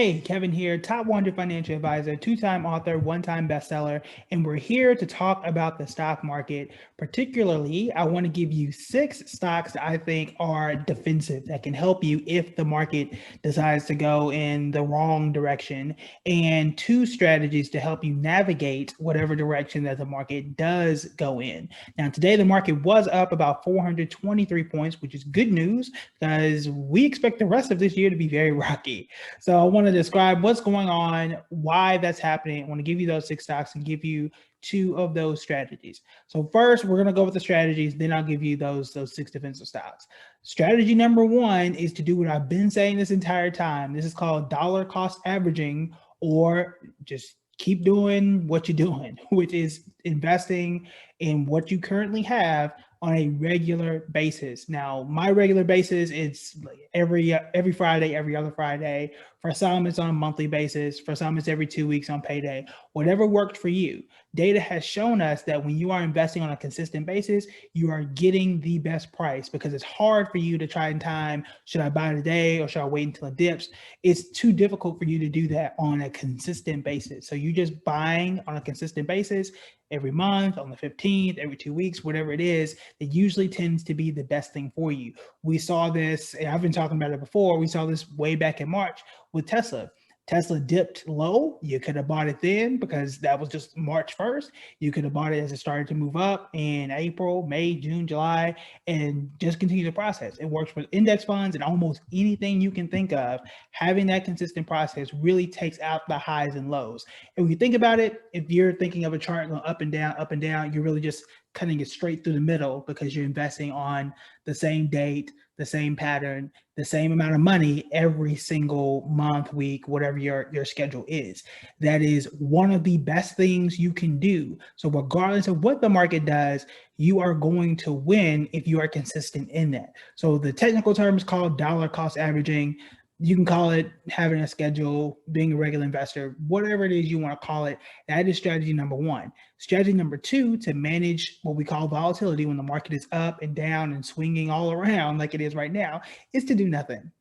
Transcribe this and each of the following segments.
Hey, Kevin here, top 100 financial advisor, two-time author, one-time bestseller, and we're here to talk about the stock market. Particularly, I want to give you 6 stocks that I think are defensive that can help you if the market decides to go in the wrong direction, and 2 strategies to help you navigate whatever direction that the market does go in. Now, today the market was up about 423 points, which is good news because we expect the rest of this year to be very rocky. So I want to describe what's going on, why that's happening. I want to give you those 6 stocks and give you 2 of those strategies. So first, we're going to go with the strategies. Then I'll give you those 6 defensive stocks. Strategy number 1 is to do what I've been saying this entire time. This is called dollar cost averaging, or just keep doing what you're doing, which is investing in what you currently have on a regular basis. Now, my regular basis, it's every Friday, every other Friday. For some, it's on a monthly basis. For some, it's every 2 weeks on payday. Whatever worked for you. Data has shown us that when you are investing on a consistent basis, you are getting the best price, because it's hard for you to try and time, should I buy today or should I wait until it dips? It's too difficult for you to do that on a consistent basis. So you're just buying on a consistent basis every month, on the 15th, every 2 weeks, whatever it is, it usually tends to be the best thing for you. We saw this, and I've been talking about it before, we saw this way back in March with Tesla. Tesla dipped low. You could have bought it then because that was just March 1st. You could have bought it as it started to move up in April, May, June, July, and just continue the process. It works with index funds and almost anything you can think of. Having that consistent process really takes out the highs and lows. And when you think about it, if you're thinking of a chart going up and down, you're really just cutting it straight through the middle because you're investing on the same date, the same pattern, the same amount of money every single month, week, whatever your schedule is. That is one of the best things you can do. So regardless of what the market does, you are going to win if you are consistent in that. So the technical term is called dollar cost averaging. You can call it having a schedule, being a regular investor, whatever it is you want to call it. That is strategy number 1. Strategy number 2, to manage what we call volatility when the market is up and down and swinging all around like it is right now, is to do nothing.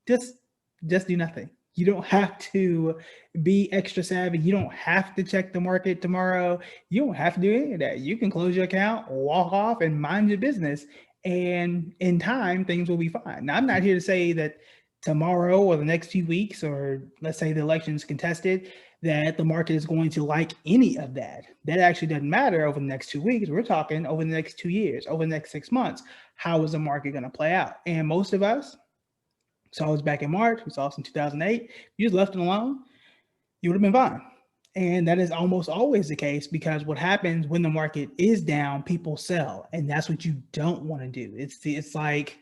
Just do nothing. You don't have to be extra savvy. You don't have to check the market tomorrow. You don't have to do any of that. You can close your account, walk off, and mind your business. And in time, things will be fine. Now, I'm not here to say that tomorrow or the next few weeks, or let's say the election's contested, that the market is going to like any of that. That actually doesn't matter over the next 2 weeks. We're talking over the next 2 years, over the next 6 months. How is the market going to play out? And most of us saw this back in March. We saw this in 2008. If you just left it alone, you would have been fine. And that is almost always the case, because what happens when the market is down, people sell, and that's what you don't want to do. It's like,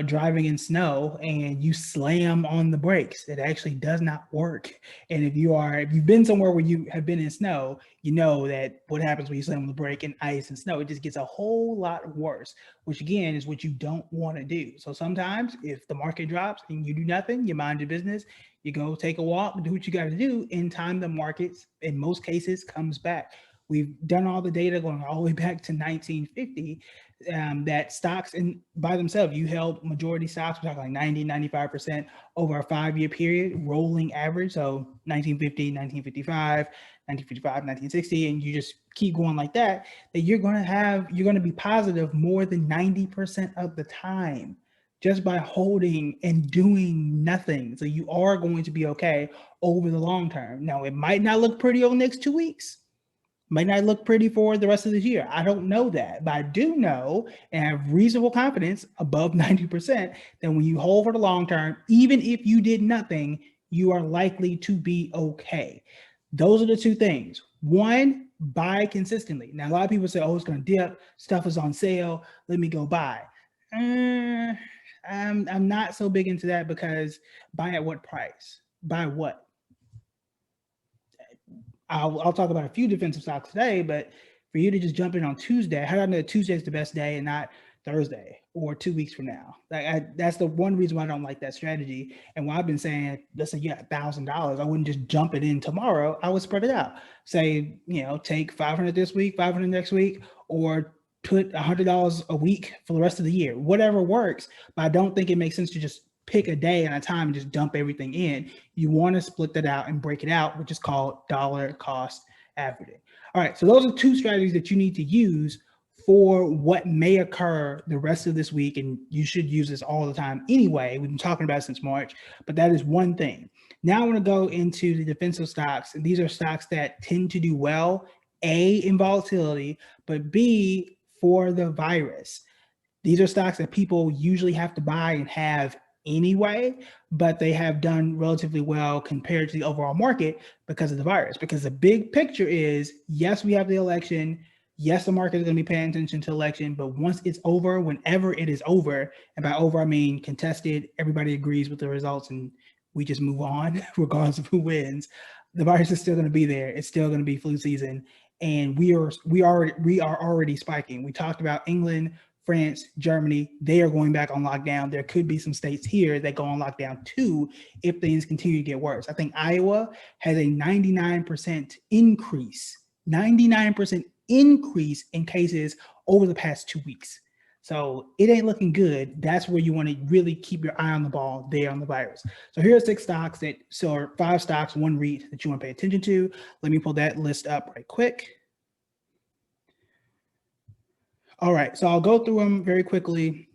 driving in snow and you slam on the brakes. It actually does not work. And if you've been somewhere where you have been in snow, you know that what happens when you slam on the brake in ice and snow, it just gets a whole lot worse, which again is what you don't want to do. So sometimes if the market drops and you do nothing, you mind your business, you go take a walk, do what you got to do. In time, the markets, in most cases, comes back. We've done all the data going all the way back to 1950, that stocks by themselves, you held majority stocks, we're talking like 90, 95% over a 5-year period, rolling average. So 1950, 1955, 1955, 1960, and you just keep going like that, you're going to be positive more than 90% of the time, just by holding and doing nothing. So you are going to be okay over the long term. Now, it might not look pretty over the next 2 weeks. Might not look pretty for the rest of this year. I don't know that, but I do know and have reasonable confidence above 90% that when you hold for the long term, even if you did nothing, you are likely to be okay. Those are the 2 things. 1, buy consistently. Now, a lot of people say, oh, it's going to dip, stuff is on sale, let me go buy. I'm not so big into that, because buy at what price? Buy what? I'll talk about a few defensive stocks today, but for you to just jump in on Tuesday, how do I know Tuesday is the best day and not Thursday or 2 weeks from now? That's the one reason why I don't like that strategy. And why I've been saying, let's say you got $1,000, I wouldn't just jump it in tomorrow. I would spread it out. Say, take 500 this week, 500 next week, or put $100 a week for the rest of the year. Whatever works. But I don't think it makes sense to just pick a day and a time and just dump everything in. You want to split that out and break it out, which is called dollar cost averaging. All right, so those are two strategies that you need to use for what may occur the rest of this week, and you should use this all the time anyway. We've been talking about it since March, but that is one thing. Now I want to go into the defensive stocks, and these are stocks that tend to do well, A, in volatility, but B, for the virus. These are stocks that people usually have to buy and have anyway, but they have done relatively well compared to the overall market because of the virus. Because the big picture is, yes, we have the election. Yes, the market is going to be paying attention to election, but once it's over, whenever it is over, and by over, I mean contested, everybody agrees with the results and we just move on regardless of who wins, the virus is still going to be there. It's still going to be flu season. And we are already spiking. We talked about England, France, Germany, they are going back on lockdown. There could be some states here that go on lockdown too if things continue to get worse. I think Iowa has a 99% increase, 99% increase in cases over the past 2 weeks. So it ain't looking good. That's where you want to really keep your eye on the ball there on the virus. So here are 6 stocks that, so 5 stocks, 1 REIT that you want to pay attention to. Let me pull that list up right quick. All right, so I'll go through them very quickly.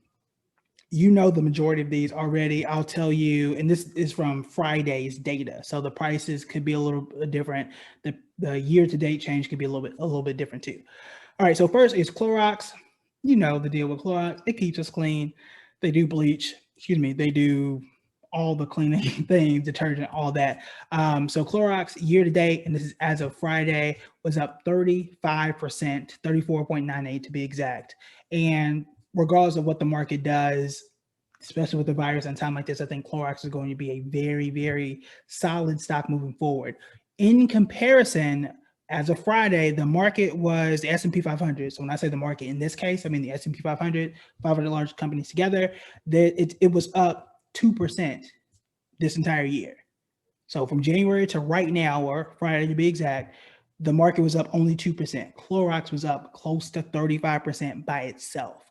You know the majority of these already. I'll tell you, and this is from Friday's data, so the prices could be a little bit different. The year-to-date change could be a little bit different too. All right, so first is Clorox. You know the deal with Clorox. It keeps us clean. They do bleach. Excuse me. They do all the cleaning things, detergent, all that. So Clorox year to date, and this is as of Friday, was up 35%, 34.98 to be exact. And regardless of what the market does, especially with the virus and time like this, I think Clorox is going to be a very, very solid stock moving forward. In comparison, as of Friday, the market was the S&P 500. So when I say the market in this case, I mean the S&P 500, 500 largest companies together, that it was up 2% this entire year. So from January to right now, or Friday to be exact, the market was up only 2%. Clorox was up close to 35% by itself.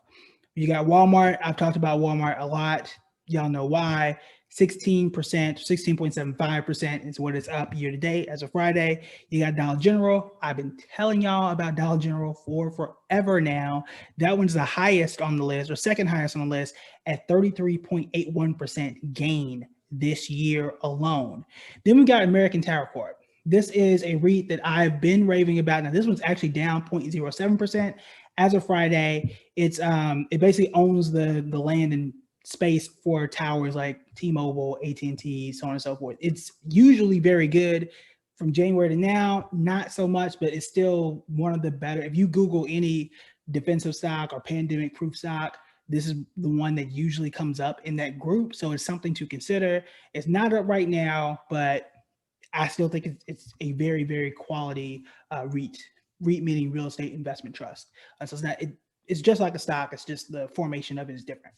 You got Walmart. I've talked about Walmart a lot. Y'all know why. 16%, 16.75% is what it's up year to date as of Friday. You got Dollar General. I've been telling y'all about Dollar General for forever now. That one's the highest on the list, or second highest on the list, at 33.81% gain this year alone. Then we got American Tower Corp. This is a REIT that I've been raving about. Now, this one's actually down 0.07% as of Friday. It's it basically owns the land and space for towers like T-Mobile, AT&T, so on and so forth. It's usually very good. From January to now, not so much, but it's still one of the better. If you Google any defensive stock or pandemic-proof stock, this is the one that usually comes up in that group. So it's something to consider. It's not up right now, but I still think it's a very, very quality REIT. REIT meaning real estate investment trust. So it's not. It's just like a stock. It's just the formation of it is different.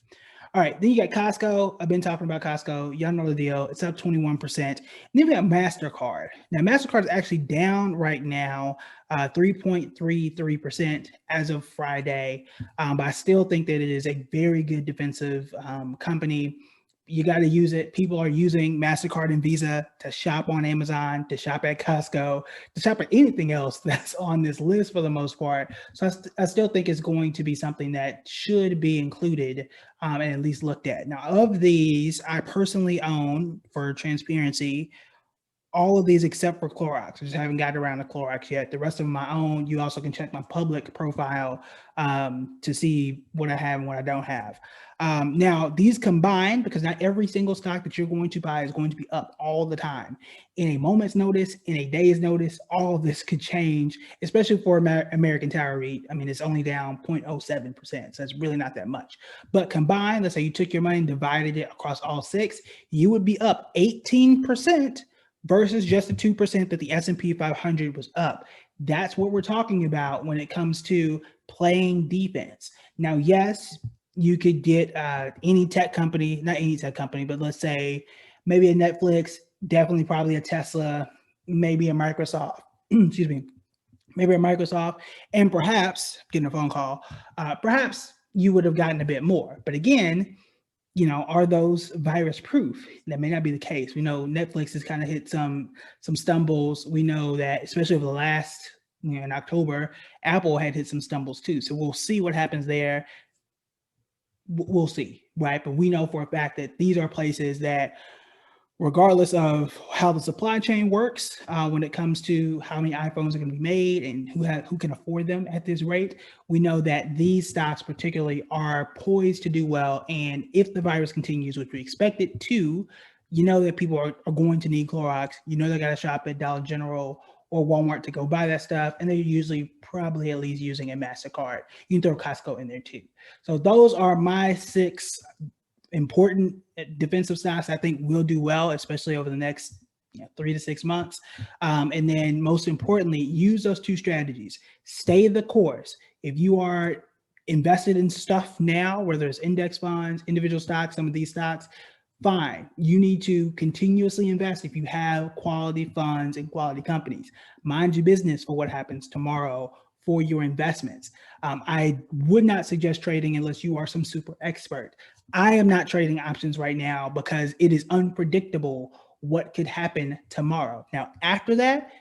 All right, then you got Costco. I've been talking about Costco. Y'all know the deal. It's up 21%. And then we got MasterCard. Now, MasterCard is actually down right now, 3.33% as of Friday. But I still think that it is a very good defensive company. You got to use it. People are using MasterCard and Visa to shop on Amazon, to shop at Costco, to shop at anything else that's on this list for the most part. So I still think it's going to be something that should be included and at least looked at. Now, of these, I personally own, for transparency, all of these except for Clorox. I just haven't gotten around to Clorox yet. The rest of them I own. You also can check my public profile to see what I have and what I don't have. Now, these combined, because not every single stock that you're going to buy is going to be up all the time. In a moment's notice, in a day's notice, all of this could change, especially for American Tower REIT. I mean, it's only down 0.07%, so it's really not that much. But combined, let's say you took your money and divided it across all 6, you would be up 18% versus just the 2% that the S&P 500 was up. That's what we're talking about when it comes to playing defense. Now, yes, you could get any tech company, not any tech company, but let's say maybe a Netflix, definitely probably a Tesla, maybe a Microsoft, excuse me, maybe a Microsoft, and perhaps, getting a phone call, perhaps you would have gotten a bit more. But again, are those virus proof? That may not be the case. We know Netflix has kind of hit some stumbles. We know that, especially over the last, in October, Apple had hit some stumbles too. So we'll see what happens there. We'll see, right? But we know for a fact that these are places that, regardless of how the supply chain works, when it comes to how many iPhones are going to be made and who can afford them at this rate, we know that these stocks particularly are poised to do well. And if the virus continues, which we expect it to, that people are going to need Clorox. They got to shop at Dollar General or Walmart to go buy that stuff. And they're usually probably at least using a MasterCard. You can throw Costco in there too. So those are my 6 important defensive stocks I think will do well, especially over the next 3 to 6 months. And then most importantly, use those 2 strategies. Stay the course. If you are invested in stuff now, whether it's index funds, individual stocks, some of these stocks, fine. You need to continuously invest if you have quality funds and quality companies. Mind your business for what happens tomorrow for your investments. I would not suggest trading unless you are some super expert. I am not trading options right now because it is unpredictable what could happen tomorrow. Now, after that,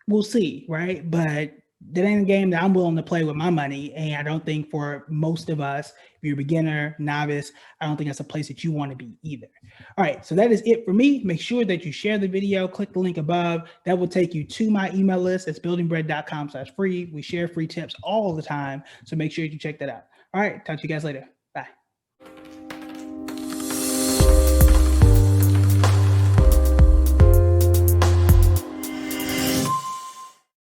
we'll see, right? But that ain't a game that I'm willing to play with my money. And I don't think for most of us, if you're a beginner, novice, I don't think that's a place that you want to be either. All right, so that is it for me. Make sure that you share the video, click the link above. That will take you to my email list. It's buildingbread.com/free. We share free tips all the time. So make sure you check that out. All right, talk to you guys later.